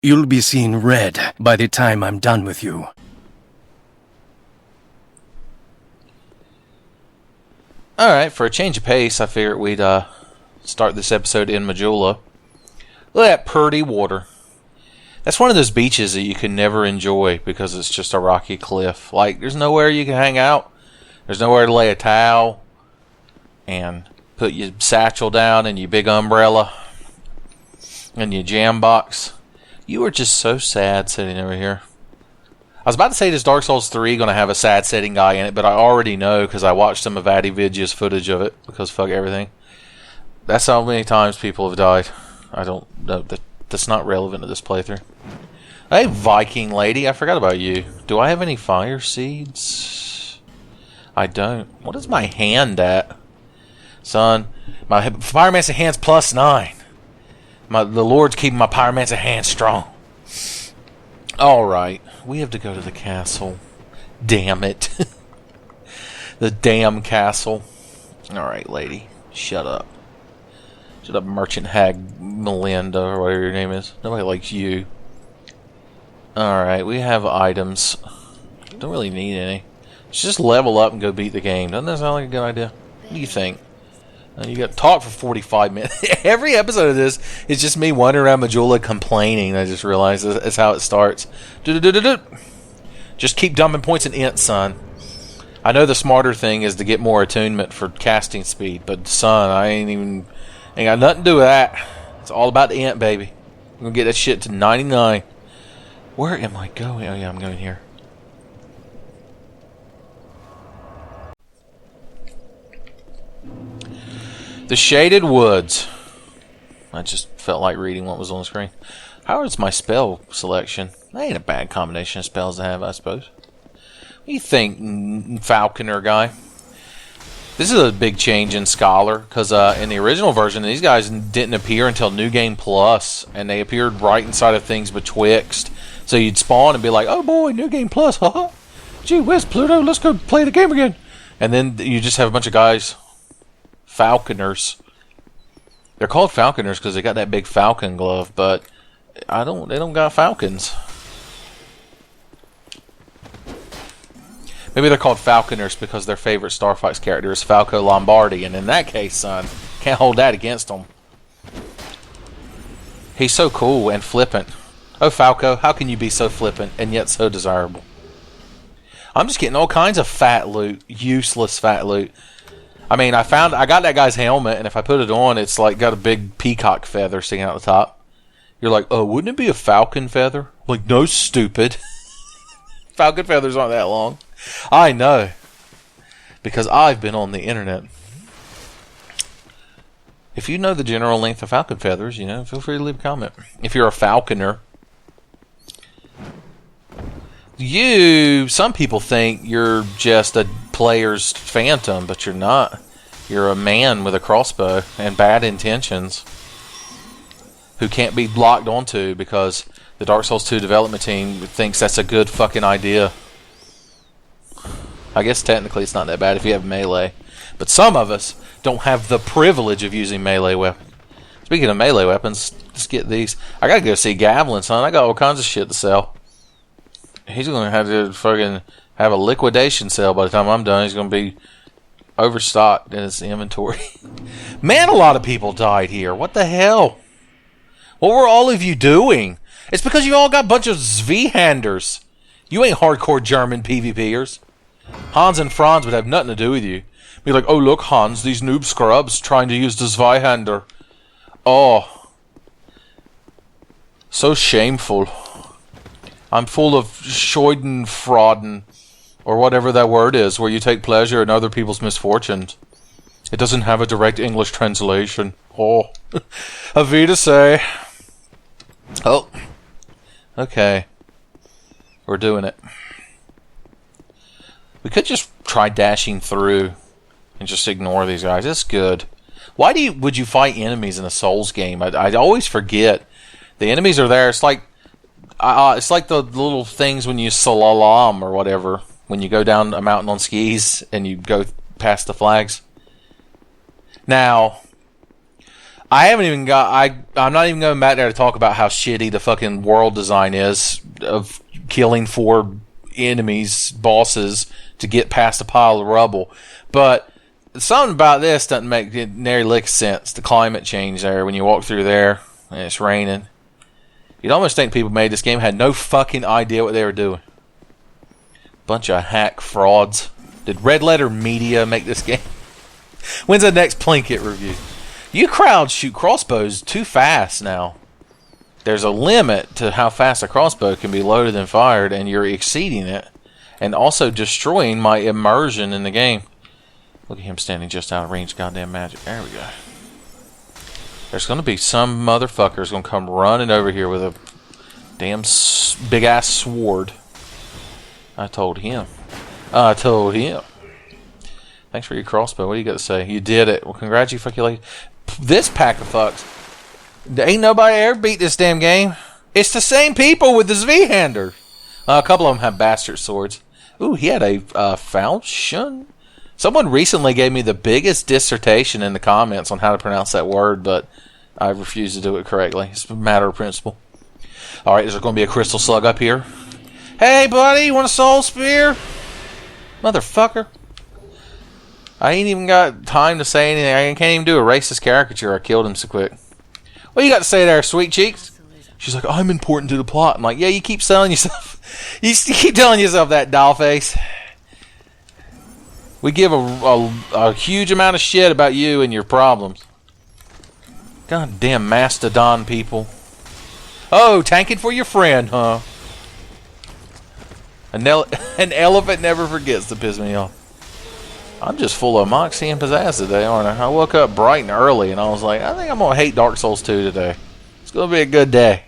You'll be seeing red by the time I'm done with you. Alright, for a change of pace, I figured we'd start this episode in Majula. Look at that pretty water. That's one of those beaches that you can never enjoy because it's just a rocky cliff. Like, there's nowhere you can hang out. There's nowhere to lay a towel and put your satchel down and your big umbrella and your jam box. You are just so sad sitting over here. I was about to say, does Dark Souls 3 going to have a sad setting guy in it, but I already know because I watched some of Adividya's footage of it, because fuck everything. That's how many times people have died. I don't know. That's not relevant to this playthrough. Hey, Viking lady, I forgot about you. Do I have any fire seeds? I don't. What is my hand at? Son, my pyromancer hand's +9. The Lord's keeping my pyromancer hand strong. Alright, we have to go to the castle. Damn it. The damn castle. Alright, lady. Shut up. Shut up, Merchant Hag Melinda, or whatever your name is. Nobody likes you. Alright, we have items. Don't really need any. Let's just level up and go beat the game. Doesn't that sound like a good idea? What do you think? You got to talk for 45 minutes. Every episode of this is just me wandering around Majula complaining. I just realized that's how it starts. Just keep dumping points in int, son. I know the smarter thing is to get more attunement for casting speed, but son, I ain't got nothing to do with that. It's all about the int, baby. I'm gonna get that shit to 99. Where am I going? Oh yeah, I'm going here. The Shaded Woods. I just felt like reading what was on the screen. How is my spell selection? That ain't a bad combination of spells to have, I suppose. What do you think, Falconer guy? This is a big change in Scholar, because in the original version, these guys didn't appear until New Game Plus, and they appeared right inside of things betwixt. So you'd spawn and be like, oh boy, New Game Plus, haha. Gee whiz, Pluto, let's go play the game again. And then you just have a bunch of guys... Falconers. They're called Falconers because they got that big falcon glove, but they don't got falcons. Maybe they're called Falconers because their favorite Star Fox character is Falco Lombardi, and in that case, son, can't hold that against them. He's so cool and flippant. Oh, Falco, how can you be so flippant and yet so desirable? I'm just getting all kinds of fat loot, useless fat loot. I mean, I got that guy's helmet, and if I put it on, it's like got a big peacock feather sticking out the top. You're like, oh, wouldn't it be a falcon feather? Like, no, stupid. Falcon feathers aren't that long. I know. Because I've been on the internet. If you know the general length of falcon feathers, you know, feel free to leave a comment. If you're a falconer. Some people think you're just a player's phantom, but you're not. You're a man with a crossbow and bad intentions who can't be locked onto because the Dark Souls 2 development team thinks that's a good fucking idea. I guess technically it's not that bad if you have melee, but some of us don't have the privilege of using melee weapons. Speaking of melee weapons, let's get these. I gotta go see Gavlin, son. I got all kinds of shit to sell. He's gonna have to fucking have a liquidation sale by the time I'm done. He's gonna be overstocked in his inventory. Man, a lot of people died here. What the hell? What were all of you doing? It's because you all got a bunch of Zweihanders. You ain't hardcore German PvPers. Hans and Franz would have nothing to do with you. Be like, oh look, Hans, these noob scrubs trying to use the Zweihander. Oh, so shameful. I'm full of Schadenfreude, or whatever that word is, where you take pleasure in other people's misfortunes. It doesn't have a direct English translation. Oh, auf Wiedersehen. Oh, okay. We're doing it. We could just try dashing through and just ignore these guys. That's good. Why would you fight enemies in a Souls game? I always forget. The enemies are there. It's like the little things when you slalom or whatever, when you go down a mountain on skis and you go past the flags. Now, I haven't even got. I'm not even going back there to talk about how shitty the fucking world design is of killing 4 enemies, bosses, to get past a pile of rubble. But something about this doesn't make nary lick of sense. The climate change there when you walk through there and it's raining. You'd almost think people made this game had no fucking idea what they were doing. Bunch of hack frauds. Did Red Letter Media make this game? When's the next Plinkett review? You crowds shoot crossbows too fast now. There's a limit to how fast a crossbow can be loaded and fired, and you're exceeding it. And also destroying my immersion in the game. Look at him standing just out of range. Goddamn magic. There we go. There's going to be some motherfuckers going to come running over here with a damn big-ass sword. I told him. I told him. Thanks for your crossbow. What do you got to say? You did it. Well, congratulations. This pack of fucks. Ain't nobody ever beat this damn game. It's the same people with the Z-hander. A couple of them have bastard swords. Ooh, he had a falchion. Someone recently gave me the biggest dissertation in the comments on how to pronounce that word, but I refuse to do it correctly. It's a matter of principle. Alright, there's going to be a crystal slug up here. Hey, buddy, you want a soul spear? Motherfucker. I ain't even got time to say anything. I can't even do a racist caricature. I killed him so quick. What you got to say there, sweet cheeks? She's like, I'm important to the plot. I'm like, yeah, you keep selling yourself. You keep telling yourself that, doll face. We give a huge amount of shit about you and your problems. Goddamn mastodon people. Oh, tanking for your friend, huh? An elephant never forgets to piss me off. I'm just full of moxie and pizzazz today, aren't I? I woke up bright and early, and I was like, I think I'm going to hate Dark Souls 2 today. It's going to be a good day.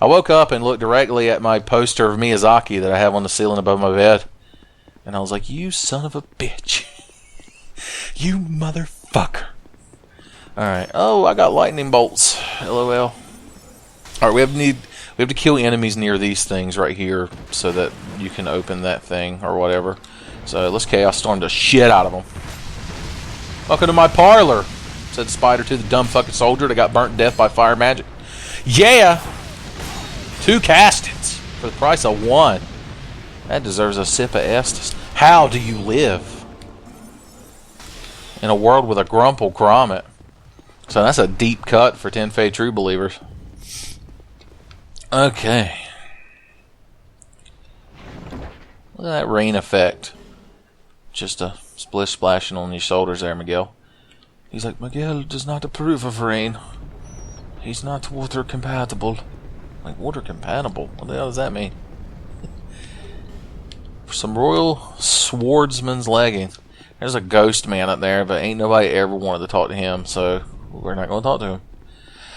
I woke up and looked directly at my poster of Miyazaki that I have on the ceiling above my bed. And I was like, you son of a bitch. You motherfucker. Alright. Oh, I got lightning bolts. LOL. Alright, we have to kill enemies near these things right here so that you can open that thing or whatever. So let's Chaos Storm the shit out of them. Welcome to my parlor, said the spider to the dumb fucking soldier that got burnt to death by fire magic. Yeah! 2 castings for the price of 1. That deserves a sip of Estus. How do you live in a world with a grumple grommet? So that's a deep cut for 10 Fey True Believers. Okay. Look at that rain effect. Just a splish splashing on your shoulders there, Miguel. He's like, Miguel does not approve of rain. He's not water compatible. Like, water compatible? What the hell does that mean? Some royal swordsman's leggings. There's a ghost man up there, but ain't nobody ever wanted to talk to him, so we're not going to talk to him.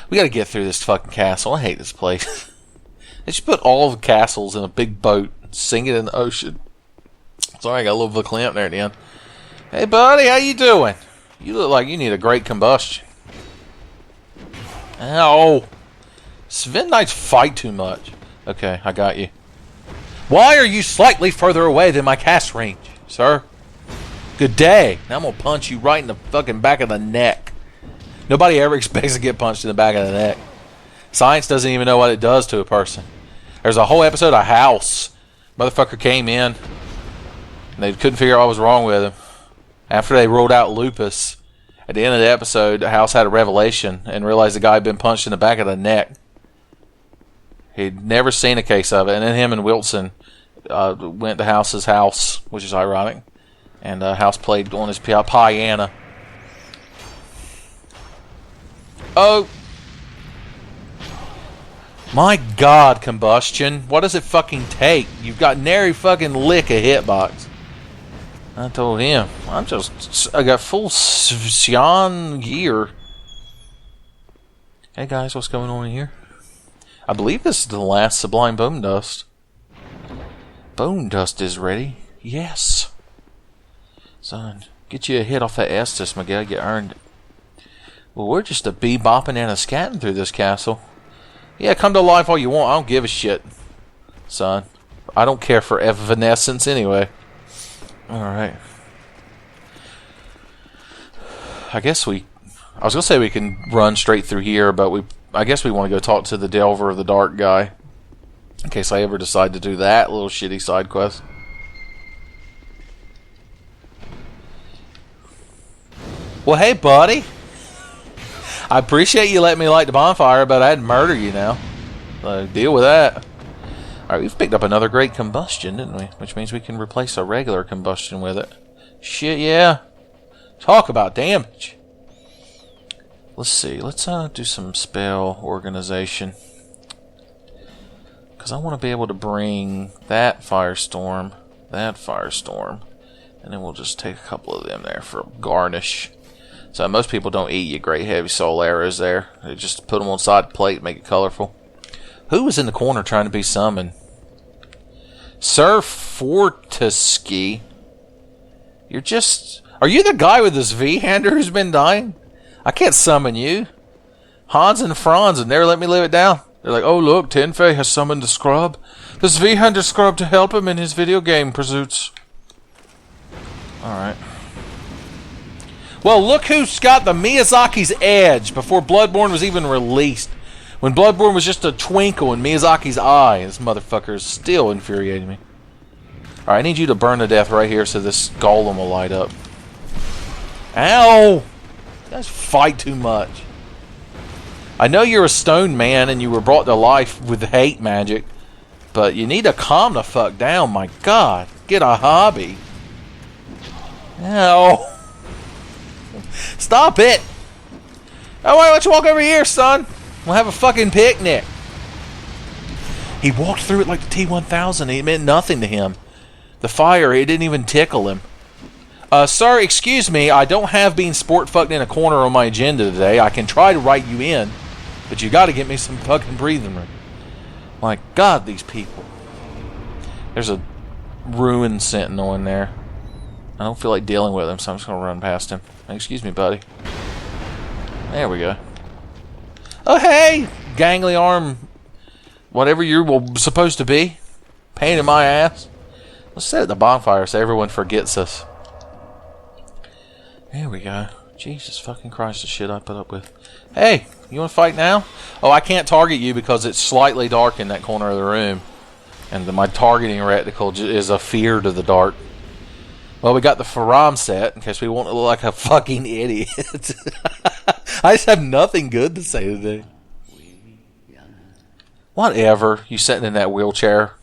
We got to get through this fucking castle. I hate this place. They should put all the castles in a big boat and sink it in the ocean. Sorry, I got a little verklempt there at the end. Hey, buddy, how you doing? You look like you need a great combustion. Ow. Sven Knights fight too much. Okay, I got you. Why are you slightly further away than my cast range, sir? Good day. Now I'm going to punch you right in the fucking back of the neck. Nobody ever expects to get punched in the back of the neck. Science doesn't even know what it does to a person. There's a whole episode of House. Motherfucker came in. And they couldn't figure out what was wrong with him. After they ruled out lupus, at the end of the episode, House had a revelation and realized the guy had been punched in the back of the neck. He'd never seen a case of it. And then him and Wilson went to House's house, which is ironic. And House played on his piano. Oh! My God, Combustion. What does it fucking take? You've got nary fucking lick a hitbox. I told him. I got full Xian gear. Hey guys, what's going on in here? I believe this is the last Sublime Bone Dust. Bone Dust is ready. Yes. Son, get you a hit off that Estus, Miguel. You earned it. Well, we're just a bebopping and a scatting through this castle. Yeah, come to life all you want. I don't give a shit, son. I don't care for evanescence anyway. Alright. I I was gonna say we can run straight through here, but I guess we want to go talk to the Delver of the Dark guy. In case I ever decide to do that little shitty side quest. Well, hey, buddy. I appreciate you letting me light the bonfire, but I'd murder you now. So deal with that. Alright, we've picked up another great combustion, didn't we? Which means we can replace a regular combustion with it. Shit, yeah. Talk about damage. Let's see. Let's do some spell organization. Because I want to be able to bring that firestorm, and then we'll just take a couple of them there for garnish. So most people don't eat your great heavy soul arrows there. They just put them on side the plate, make it colorful. Who was in the corner trying to be summoned? Sir Fortescue. You're just... Are you the guy with this V-hander who's been dying? I can't summon you. Hans and Franz have never let me live it down. They're like, oh look, Tenfei has summoned a scrub. This V-hander scrub to help him in his video game pursuits. Alright. Well, look who's got the Miyazaki's edge before Bloodborne was even released. When Bloodborne was just a twinkle in Miyazaki's eye. This motherfucker is still infuriating me. Alright, I need you to burn to death right here so this golem will light up. Ow! You guys fight too much. I know you're a stone man and you were brought to life with hate magic, but you need to calm the fuck down, my god. Get a hobby. Ow. Stop it! Oh, why don't you walk over here, son? We'll have a fucking picnic. He walked through it like the T-1000. It meant nothing to him. The fire, it didn't even tickle him. Sir, excuse me. I don't have being sport fucked in a corner on my agenda today. I can try to write you in, but you gotta get me some fucking breathing room. My god, these people. There's a ruined sentinel in there. I don't feel like dealing with him, so I'm just gonna run past him. Excuse me, buddy. There we go. Oh, hey! Gangly arm. Whatever you're supposed to be. Pain in my ass. Let's set at the bonfire so everyone forgets us. There we go. Jesus fucking Christ, the shit I put up with. Hey, you want to fight now? Oh, I can't target you because it's slightly dark in that corner of the room. And my targeting reticle is a fear to the dark. Well, we got the Faram set in case we want to look like a fucking idiot. I just have nothing good to say today. Whatever. You sitting in that wheelchair.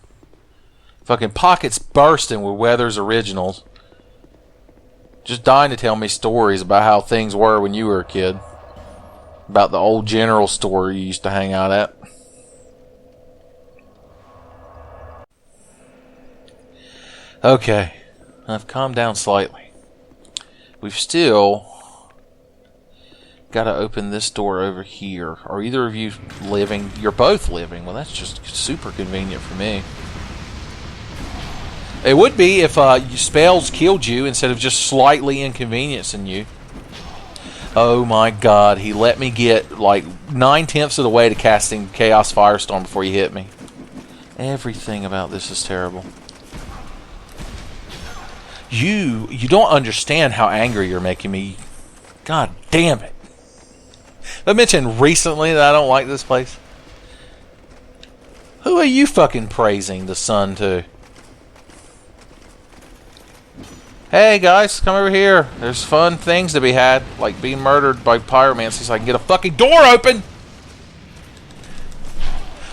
Fucking pockets bursting with Weathers originals. Just dying to tell me stories about how things were when you were a kid. About the old general store you used to hang out at. Okay. I've calmed down slightly. We've still got to open this door over here. Are either of you living? You're both living. Well, that's just super convenient for me. It would be if spells killed you instead of just slightly inconveniencing you. Oh my god, he let me get like 9/10 of the way to casting Chaos Firestorm before he hit me. Everything about this is terrible. You don't understand how angry you're making me. God damn it. I mentioned recently that I don't like this place. Who are you fucking praising the sun to? Hey guys, come over here. There's fun things to be had, like being murdered by pyromancy so I can get a fucking door open.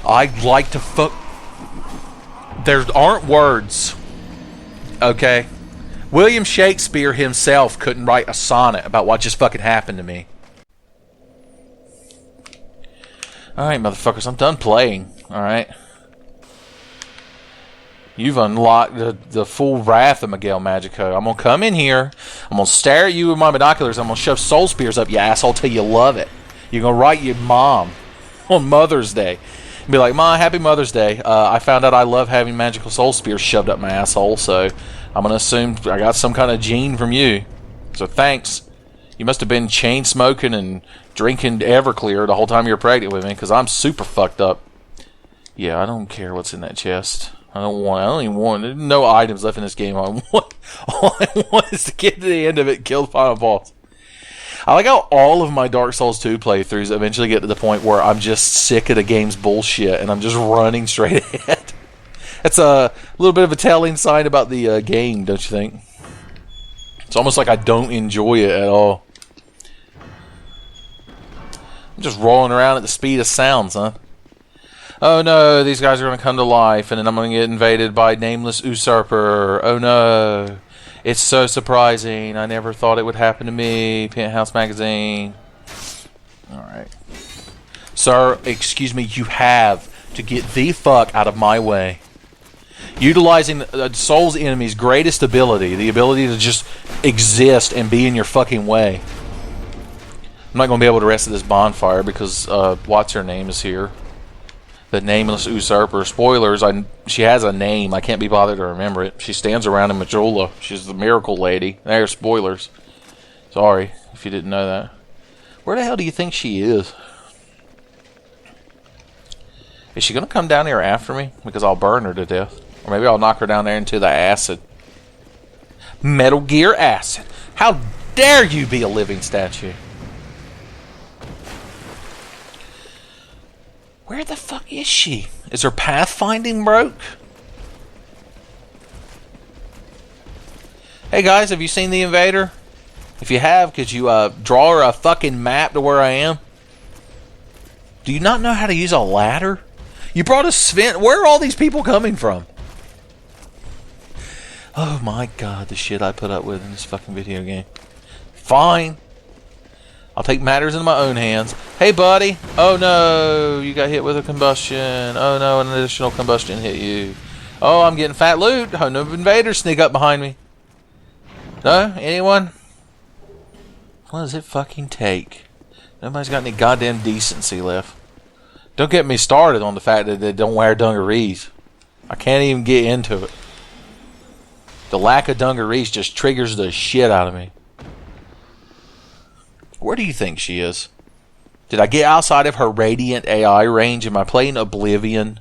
I'd like to fuck. There aren't words. Okay? William Shakespeare himself couldn't write a sonnet about what just fucking happened to me. Alright, motherfuckers, I'm done playing. Alright? You've unlocked the full wrath of Miguel Magico. I'm gonna come in here, I'm gonna stare at you with my binoculars, I'm gonna shove soul spears up your asshole till you love it. You're gonna write your mom on Mother's Day. And be like, Ma, happy Mother's Day. I found out I love having magical soul spears shoved up my asshole, so I'm gonna assume I got some kind of gene from you. So thanks. You must have been chain smoking and drinking Everclear the whole time you were pregnant with me, because I'm super fucked up. Yeah, I don't care what's in that chest. I don't even want. There's no items left in this game. All I want is to get to the end of it, and kill the final boss. I like how all of my Dark Souls 2 playthroughs eventually get to the point where I'm just sick of the game's bullshit and I'm just running straight ahead. That's a little bit of a telling sign about the game, don't you think? It's almost like I don't enjoy it at all. I'm just rolling around at the speed of sounds, huh? Oh no, these guys are going to come to life and then I'm going to get invaded by nameless usurper. Oh no. It's so surprising. I never thought it would happen to me. Penthouse magazine. Alright. Sir, excuse me, you have to get the fuck out of my way. Utilizing Soul's enemy's greatest ability, the ability to just exist and be in your fucking way. I'm not going to be able to rest at this bonfire because what's her name is here. The nameless usurper. Spoilers, she has a name. I can't be bothered to remember it. She stands around in Majula. She's the miracle lady. There's spoilers. Sorry if you didn't know that. Where the hell do you think she is? Is she going to come down here after me? Because I'll burn her to death. Or maybe I'll knock her down there into the acid. Metal Gear Acid. How dare you be a living statue? Where the fuck is she? Is her pathfinding broke? Hey guys, have you seen the invader? If you have, could you draw her a fucking map to where I am? Do you not know how to use a ladder? You brought a Sven. Where are all these people coming from? Oh my god, the shit I put up with in this fucking video game. Fine. I'll take matters into my own hands. Hey, buddy. Oh, no. You got hit with a combustion. Oh, no. An additional combustion hit you. Oh, I'm getting fat loot. Oh, no invaders sneak up behind me. No? Anyone? What does it fucking take? Nobody's got any goddamn decency left. Don't get me started on the fact that they don't wear dungarees. I can't even get into it. The lack of dungarees just triggers the shit out of me. Where do you think she is? Did I get outside of her radiant AI range? Am I playing Oblivion?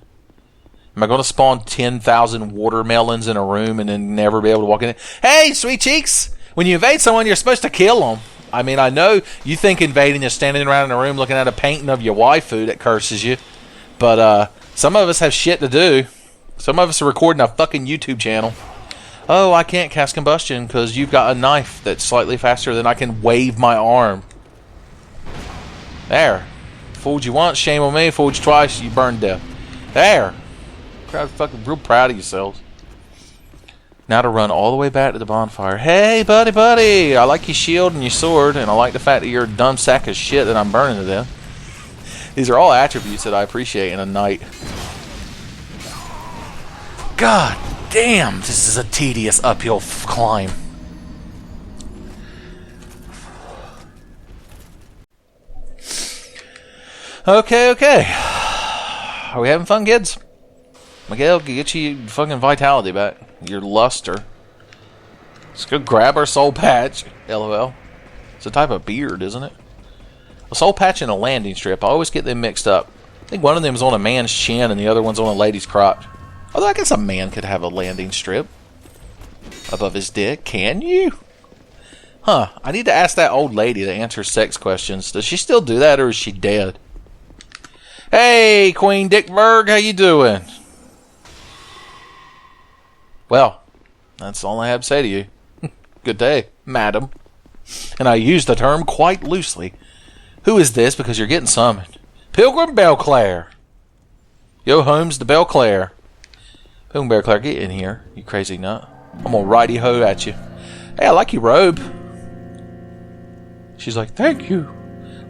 Am I going to spawn 10,000 watermelons in a room and then never be able to walk in it? Hey, sweet cheeks! When you invade someone, you're supposed to kill them. I mean, I know you think invading is standing around in a room looking at a painting of your waifu that curses you. But some of us have shit to do. Some of us are recording a fucking YouTube channel. Oh, I can't cast combustion because you've got a knife that's slightly faster than I can wave my arm. There. Fooled you once, shame on me. Fooled you twice, you burned to death. There. Fucking real proud of yourselves. Now to run all the way back to the bonfire. Hey, buddy. I like your shield and your sword, and I like the fact that you're a dumb sack of shit that I'm burning to death. These are all attributes that I appreciate in a knight. God damn, this is a tedious uphill climb. Okay. Are we having fun, kids? Miguel, get you fucking vitality back. Your luster. Let's go grab our soul patch. LOL. It's a type of beard, isn't it? A soul patch and a landing strip. I always get them mixed up. I think one of them is on a man's chin and the other one's on a lady's crotch. Although I guess a man could have a landing strip above his dick. Can you? Huh. I need to ask that old lady that answers sex questions. Does she still do that or is she dead? Hey, Queen Dickberg, how you doing? Well, that's all I have to say to you. Good day, madam. And I use the term quite loosely. Who is this? Because you're getting summoned. Pilgrim Belclair. Yo, Holmes to Belclair. Pilgrim Belclair, get in here, you crazy nut. I'm gonna righty-ho at you. Hey, I like your robe. She's like, thank you.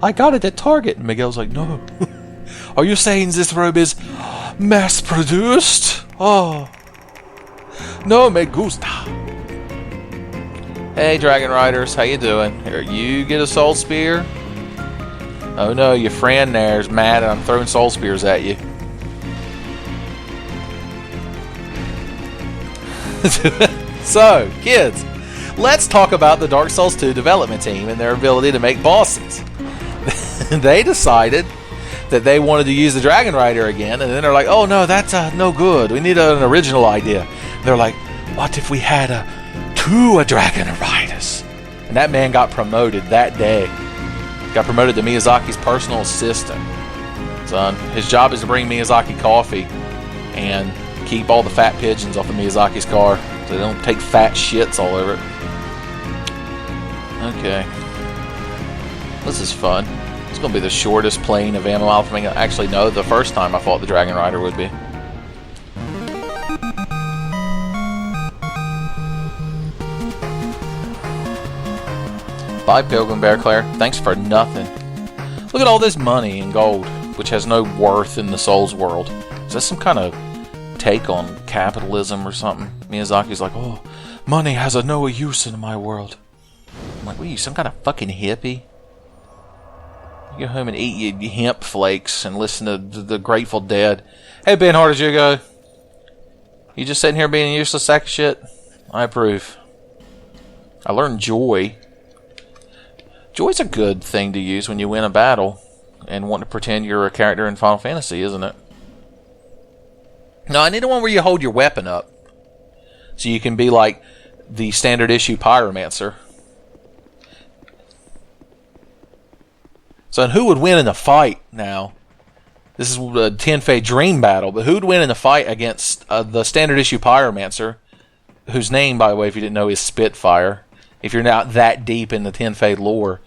I got it at Target. And Miguel's like, no. Are you saying this robe is mass-produced? Oh. No me gusta. Hey, Dragon Riders, how you doing? Here, you get a soul spear? Oh no, your friend there's mad and I'm throwing soul spears at you. So, kids, let's talk about the Dark Souls 2 development team and their ability to make bosses. They decided that they wanted to use the Dragon Rider again, and then they're like, oh no, that's no good. We need an original idea. They're like, what if we had two Dragon Riders? And that man got promoted that day. Got promoted to Miyazaki's personal assistant. Son, his job is to bring Miyazaki coffee and keep all the fat pigeons off of Miyazaki's car so they don't take fat shits all over it. Okay. This is fun. It's going to be the shortest playing of Vamo Alpha Flamenco. Actually, no, the first time I thought the Dragon Rider would be. Bye, Pilgrim Bear Claire. Thanks for nothing. Look at all this money and gold, which has no worth in the Souls world. Is that some kind of take on capitalism or something? Miyazaki's like, oh, money has no use in my world. I'm like, what are you, some kind of fucking hippie? You go home and eat your hemp flakes and listen to the Grateful Dead. Hey, Ben, how did you go? You just sitting here being a useless sack of shit? I approve. I learned joy. Joy's a good thing to use when you win a battle and want to pretend you're a character in Final Fantasy, isn't it? No, I need one where you hold your weapon up. So you can be like the standard issue pyromancer. So who would win in a fight now? This is a Tenfei Dream battle, but who would win in a fight against the standard issue pyromancer, whose name, by the way, if you didn't know, is Spitfire, if you're not that deep in the Tenfei lore,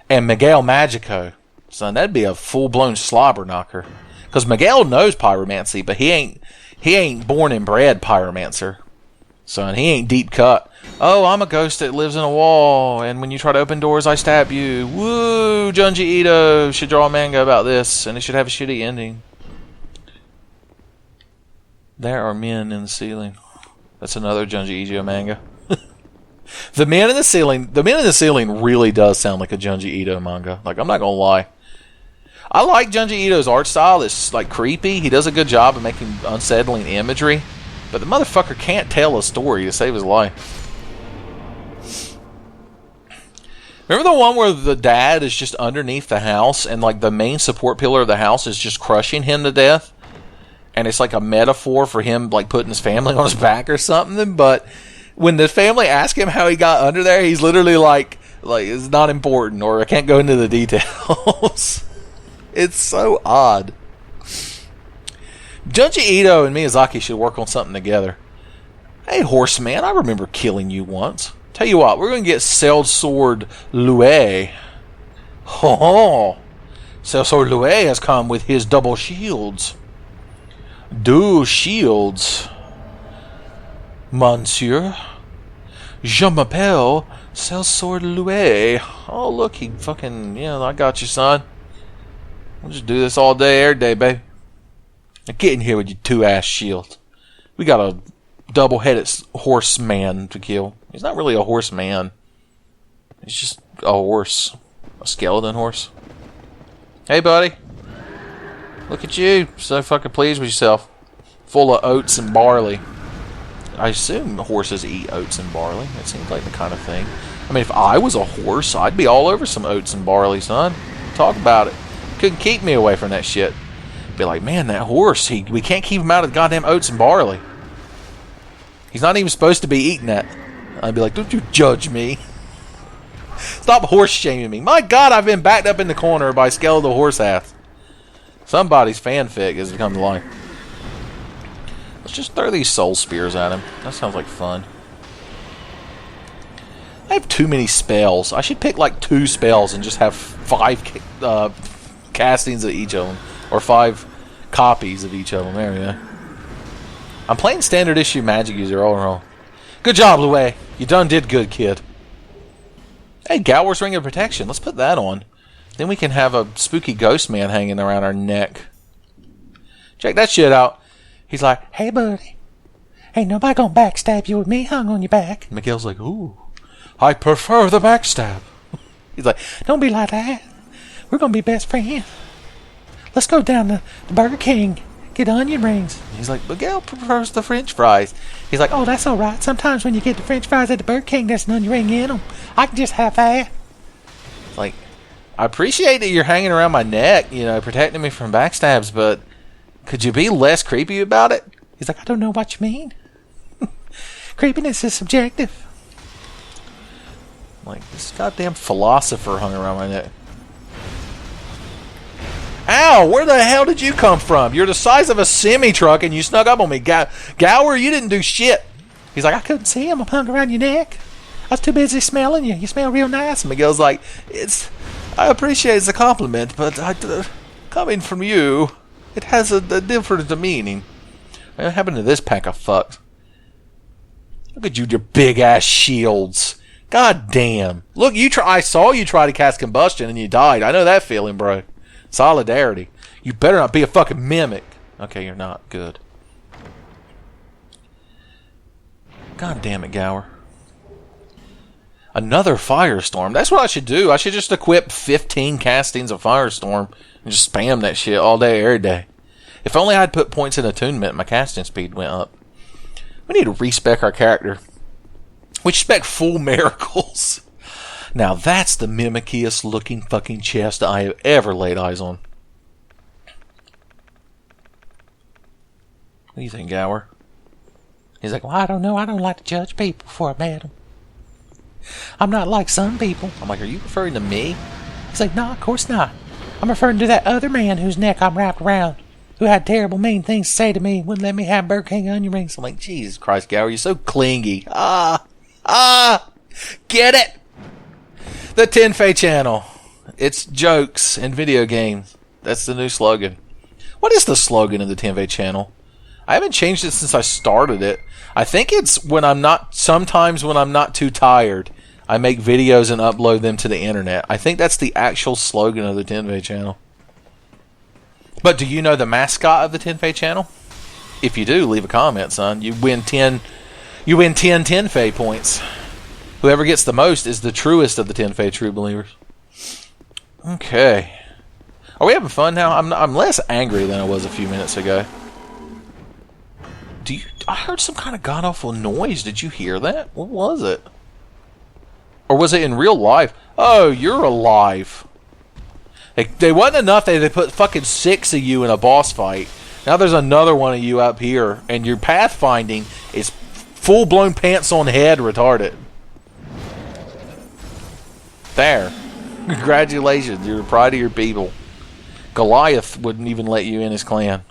and Miguel Magico? Son, that'd be a full-blown slobber knocker. Because Miguel knows pyromancy, but he ain't born and bred pyromancer. Son, he ain't deep cut. Oh, I'm a ghost that lives in a wall, and when you try to open doors, I stab you. Woo! Junji Ito should draw a manga about this, and it should have a shitty ending. There are men in the ceiling. That's another Junji Ito manga. The Man in the Ceiling really does sound like a Junji Ito manga. Like, I'm not gonna lie. I like Junji Ito's art style. It's like creepy. He does a good job of making unsettling imagery. But the motherfucker can't tell a story to save his life. Remember the one where the dad is just underneath the house and like the main support pillar of the house is just crushing him to death? And it's like a metaphor for him like putting his family on his back or something. But when the family ask him how he got under there, he's literally like it's not important, or I can't go into the details. It's so odd. Junji Ito and Miyazaki should work on something together. Hey, Horseman, I remember killing you once. Tell you what, we're going to get Sellsword Lue. Ho-ho! Sellsword Lue has come with his double shields. Deux shields. Monsieur. Je m'appelle Sellsword Lue. Oh, look, he fucking, I got you, son. We'll just do this all day, every day, baby. Now get in here with your two-ass shield. We got a double-headed horseman to kill. He's not really a horseman. He's just a horse. A skeleton horse. Hey, buddy. Look at you. So fucking pleased with yourself. Full of oats and barley. I assume horses eat oats and barley. That seems like the kind of thing. I mean, if I was a horse, I'd be all over some oats and barley, son. Talk about it. Couldn't keep me away from that shit. Be like, man, that horse, we can't keep him out of the goddamn oats and barley. He's not even supposed to be eating that. I'd be like, don't you judge me. Stop horse shaming me. My God, I've been backed up in the corner by skeletal horse ass. Somebody's fanfic has come to life. Let's just throw these soul spears at him. That sounds like fun. I have too many spells. I should pick like 2 spells and just have 5 castings of each of them. Or 5 copies of each of them. There we go. I'm playing standard issue magic user all in all. Good job, Lue. You done did good, kid. Hey, Galwar's Ring of Protection. Let's put that on. Then we can have a spooky ghost man hanging around our neck. Check that shit out. He's like, hey, buddy. Ain't nobody gonna backstab you with me hung on your back. And Miguel's like, ooh, I prefer the backstab. He's like, don't be like that. We're gonna be best friends. Let's go down to the Burger King, get onion rings. He's like, Miguel prefers the French fries. He's like, oh, that's all right. Sometimes when you get the French fries at the Burger King, there's an onion ring in them. I can just have that. Like, I appreciate that you're hanging around my neck, protecting me from backstabs, but could you be less creepy about it? He's like, I don't know what you mean. Creepiness is subjective. Like, this goddamn philosopher hung around my neck. Ow, where the hell did you come from? You're the size of a semi-truck and you snuck up on me. Gower, you didn't do shit. He's like, I couldn't see him. I'm hung around your neck. I was too busy smelling you. You smell real nice. And Miguel's like, I appreciate it's a compliment, but coming from you, it has a different meaning. What happened to this pack of fucks? Look at you with your big-ass shields. God damn. Look, I saw you try to cast combustion and you died. I know that feeling, bro. Solidarity. You better not be a fucking mimic. Okay, you're not. Good. God damn it, Gower. Another Firestorm. That's what I should do. I should just equip 15 castings of Firestorm and just spam that shit all day, every day. If only I'd put points in attunement, my casting speed went up. We need to respec our character. We spec full miracles. Now that's the mimiciest looking fucking chest I have ever laid eyes on. What do you think, Gower? He's like, well, I don't know. I don't like to judge people before I met them. I'm not like some people. I'm like, are you referring to me? He's like, no, of course not. I'm referring to that other man whose neck I'm wrapped around, who had terrible mean things to say to me, wouldn't let me have Burger King onion rings. I'm like, Jesus Christ, Gower, you're so clingy. Get it? The Tin Fei channel. It's jokes and video games. That's the new slogan. What is the slogan of the Tin Fei channel? I haven't changed it since I started it. I think it's sometimes when I'm not too tired, I make videos and upload them to the internet. I think that's the actual slogan of the Tin Fei channel. But do you know the mascot of the Tin Fei channel? If you do, leave a comment, son. You win 10 Tin Fei points. Whoever gets the most is the truest of the Tin Fei true believers. Okay. Are we having fun now? I'm less angry than I was a few minutes ago. I heard some kind of god-awful noise. Did you hear that? What was it? Or was it in real life? Oh, you're alive. They wasn't enough that they put fucking 6 of you in a boss fight. Now there's another one of you up here, and your pathfinding is full-blown pants on head retarded. There. Congratulations. You're proud of your people. Goliath wouldn't even let you in his clan.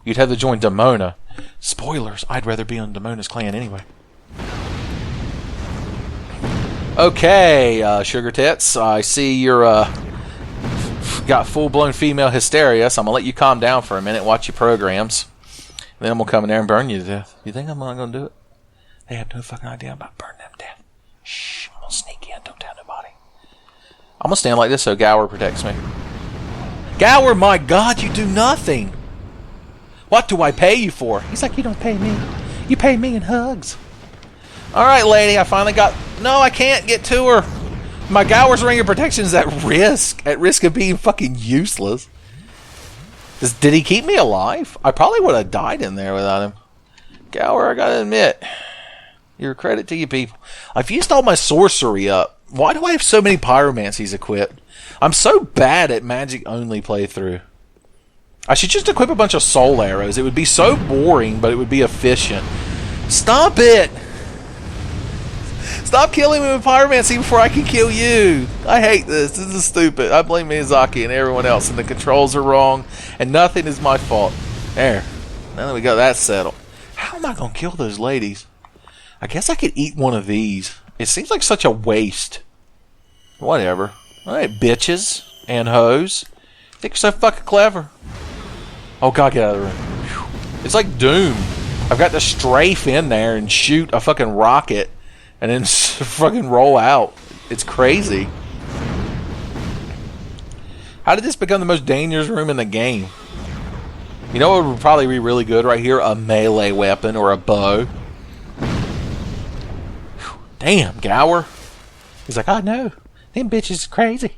You'd have to join Demona. Spoilers, I'd rather be on Demona's clan anyway. Okay, Sugar Tits. I see you're got full-blown female hysteria, so I'm going to let you calm down for a minute, watch your programs. Then I'm going to come in there and burn you to death. You think I'm not going to do it? They have no fucking idea about burning them to death. Shh, I'm going to sneak in. Don't tell nobody. I'm going to stand like this so Gower protects me. Gower, my God, you do nothing. What do I pay you for? He's like, you don't pay me. You pay me in hugs. Alright, lady, I finally got... No, I can't get to her. My Gower's ring of protection is at risk of being fucking useless. Did he keep me alive? I probably would have died in there without him. Gower, I gotta admit, you're a credit to you people. I've used all my sorcery up. Why do I have so many pyromancies equipped? I'm so bad at magic-only playthrough. I should just equip a bunch of soul arrows. It would be so boring, but it would be efficient. Stop it! Stop killing me with pyromancy before I can kill you. I hate this. This is stupid. I blame Miyazaki and everyone else, and the controls are wrong, and nothing is my fault. There. Now that we got that settled. How am I going to kill those ladies? I guess I could eat one of these. It seems like such a waste. Whatever. Alright, bitches and hoes. Think you're so fucking clever. Oh God, get out of the room. Whew. It's like Doom. I've got to strafe in there and shoot a fucking rocket and then fucking roll out. It's crazy. How did this become the most dangerous room in the game? You know what would probably be really good right here? A melee weapon or a bow. Whew. Damn, Gower. He's like, I know. Them bitches are crazy.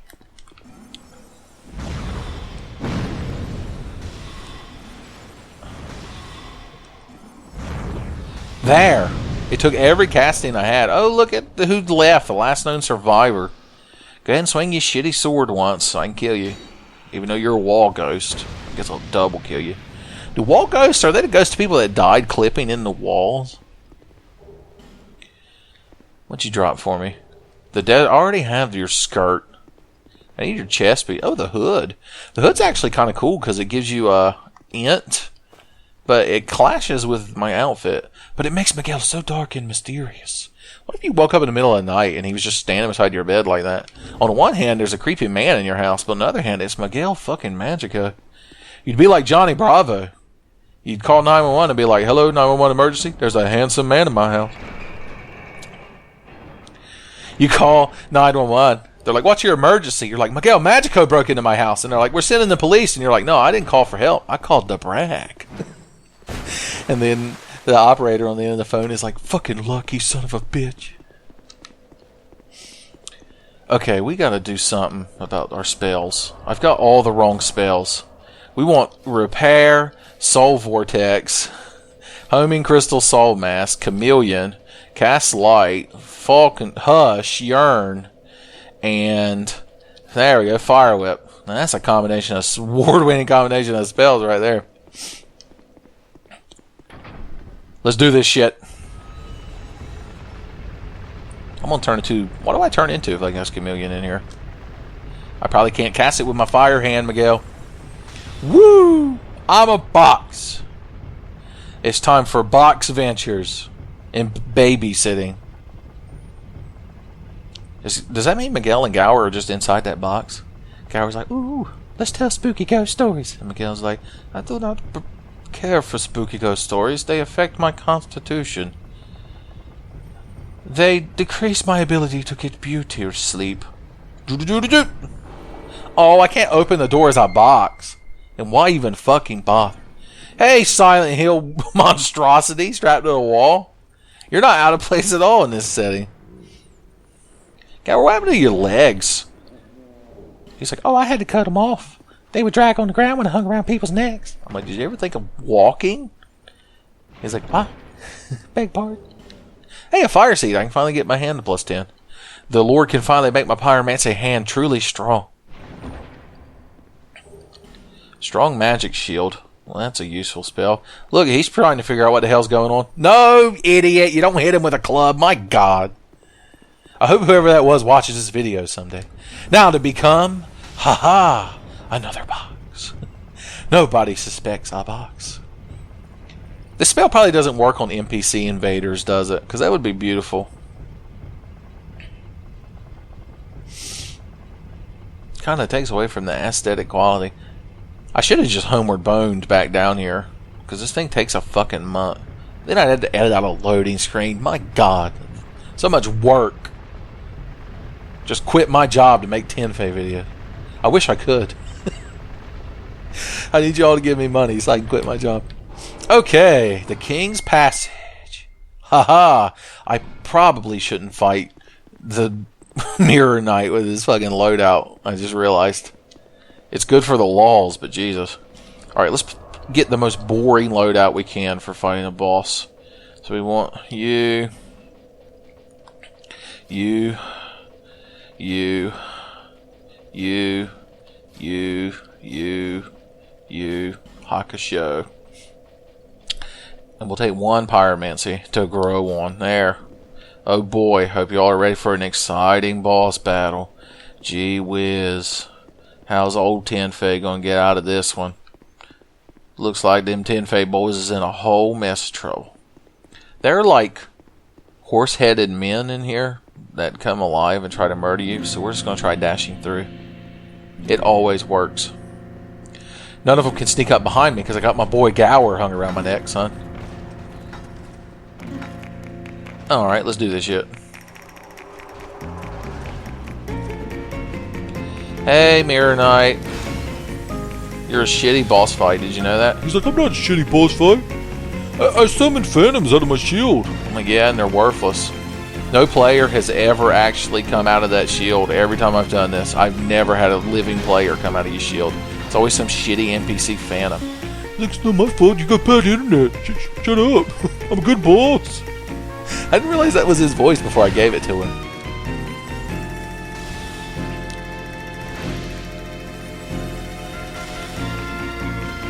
There. It took every casting I had. Oh, look at who left. The last known survivor. Go ahead and swing your shitty sword once so I can kill you. Even though you're a wall ghost. I guess I'll double kill you. Do wall ghosts, are they the ghosts of people that died clipping in the walls? What'd you drop for me? I already have your skirt. I need your chest piece. Oh, the hood. The hood's actually kind of cool because it gives you a int, but it clashes with my outfit. But it makes Miguel so dark and mysterious. What if you woke up in the middle of the night and he was just standing beside your bed like that? On the one hand, there's a creepy man in your house, but on the other hand, it's Miguel fucking Magica. You'd be like Johnny Bravo. You'd call 911 and be like, hello, 911 emergency? There's a handsome man in my house. You call 911. They're like, what's your emergency? You're like, Miguel Magico broke into my house. And they're like, we're sending the police. And you're like, no, I didn't call for help. I called to brag. And then the operator on the end of the phone is like, fucking lucky son of a bitch. Okay, we got to do something about our spells. I've got all the wrong spells. We want Repair, Soul Vortex, Homing Crystal Soul Mask, Chameleon, Cast Light, Falcon, Hush, Yearn, and there we go, Fire Whip. Now that's a combination of award-winning combination of spells right there. Let's do this shit. I'm gonna turn into. What do I turn into if I can cast Chameleon in here? I probably can't cast it with my fire hand, Miguel. Woo! I'm a box. It's time for box ventures and babysitting. Does that mean Miguel and Gower are just inside that box? Gower's like, ooh, let's tell spooky ghost stories. And Miguel's like, I do not care for spooky ghost stories. They affect my constitution. They decrease my ability to get beauty or sleep. Oh, I can't open the door as a box. And why even fucking bother? Hey, Silent Hill monstrosity strapped to the wall. You're not out of place at all in this setting. God, what happened to your legs? He's like, oh, I had to cut them off. They would drag on the ground when I hung around people's necks. I'm like, did you ever think of walking? He's like, what? Beg pardon? Hey, a fire seed. I can finally get my hand to +10. The Lord can finally make my pyromancy hand truly strong. Strong magic shield. Well, that's a useful spell. Look, he's trying to figure out what the hell's going on. No, idiot. You don't hit him with a club. My God. I hope whoever that was watches this video someday. Now to become, haha, another box. Nobody suspects a box. This spell probably doesn't work on NPC invaders, does it? Because that would be beautiful. Kind of takes away from the aesthetic quality. I should have just homeward boned back down here. Because this thing takes a fucking month. Then I had to edit out a loading screen. My God. So much work. Just quit my job to make 10F videos. I wish I could. I need y'all to give me money so I can quit my job. Okay, the King's Passage. Haha, I probably shouldn't fight the Mirror Knight with his fucking loadout. I just realized. It's good for the laws, but Jesus. Alright, let's get the most boring loadout we can for fighting a boss. So we want you, Hakusho. And we'll take one pyromancy to grow on. There. Oh boy, hope y'all are ready for an exciting boss battle. Gee whiz. How's old 10F gonna get out of this one? Looks like them 10F boys is in a whole mess of trouble. There are like horse-headed men in here that come alive and try to murder you, so we're just gonna try dashing through. It always works. None of them can sneak up behind me because I got my boy Gower hung around my neck, son. Alright, let's do this shit. Hey, Mirror Knight. You're a shitty boss fight, did you know that? He's like, I'm not a shitty boss fight. I summoned phantoms out of my shield. I'm like, yeah, and they're worthless. No player has ever actually come out of that shield every time I've done this. I've never had a living player come out of your shield. It's always some shitty NPC phantom. It's not my fault, you got bad internet. Shut up. I'm a good boss. I didn't realize that was his voice before I gave it to him.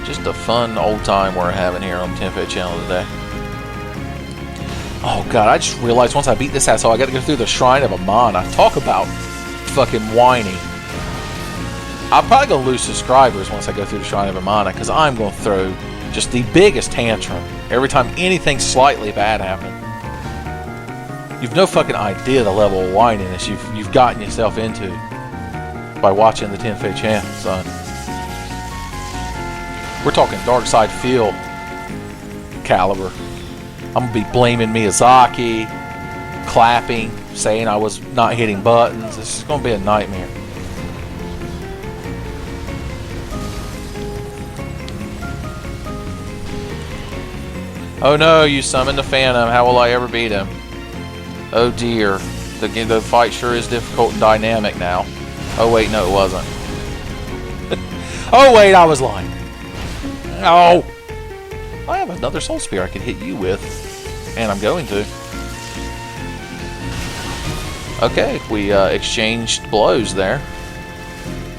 Just a fun old time we're having here on the 10F channel today. Oh god, I just realized once I beat this asshole, I gotta go through the Shrine of Amon. I talk about fucking whiny. I'm probably going to lose subscribers once I go through the Shrine of Amana, because I'm going to throw just the biggest tantrum every time anything slightly bad happens. You've no fucking idea the level of whininess you've gotten yourself into by watching the 10 Fate channel, son. We're talking Dark Side Field caliber. I'm going to be blaming Miyazaki, clapping, saying I was not hitting buttons. This is going to be a nightmare. Oh no, you summoned the Phantom. How will I ever beat him? Oh dear. The fight sure is difficult and dynamic now. Oh wait, no it wasn't. Oh wait, I was lying. Oh! I have another Soul Spear I can hit you with. And I'm going to. Okay, we exchanged blows there.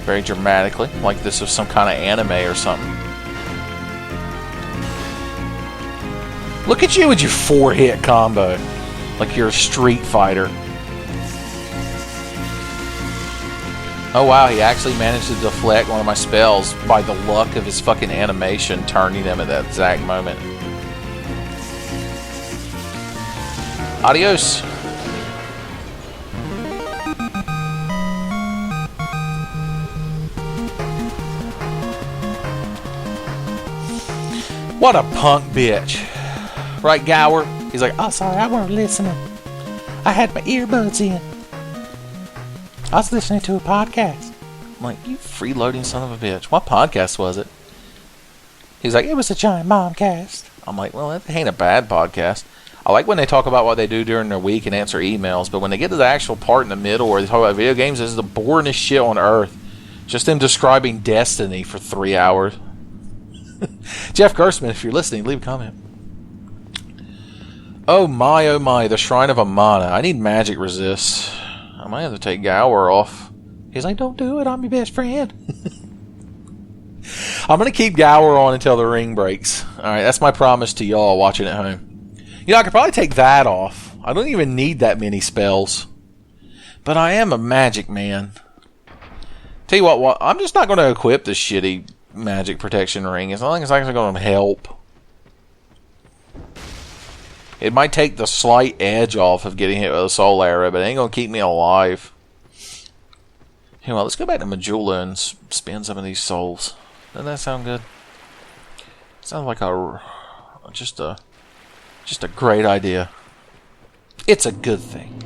Very dramatically. Like this was some kind of anime or something. Look at you with your 4-hit combo. Like you're a Street Fighter. Oh wow, he actually managed to deflect one of my spells by the luck of his fucking animation turning him at that exact moment. Adios. What a punk bitch. Right, Gower? He's like, oh, sorry, I weren't listening. I had my earbuds in. I was listening to a podcast. I'm like, you freeloading son of a bitch. What podcast was it? He's like, it was a Giant Momcast. I'm like, well, that ain't a bad podcast. I like when they talk about what they do during their week and answer emails, but when they get to the actual part in the middle where they talk about video games, this is the boringest shit on earth. Just them describing Destiny for 3 hours. Jeff Gerstmann, if you're listening, leave a comment. Oh my, the Shrine of Amana. I need magic resist. I might have to take Gower off. He's like, don't do it, I'm your best friend. I'm going to keep Gower on until the ring breaks. Alright, that's my promise to y'all watching at home. You know, I could probably take that off. I don't even need that many spells. But I am a magic man. Tell you what, I'm just not going to equip this shitty magic protection ring. As long as it's actually going to help. It might take the slight edge off of getting hit with a soul arrow, but it ain't going to keep me alive. Anyway, let's go back to Majula and spend some of these souls. Doesn't that sound good? Sounds like just a great idea. It's a good thing.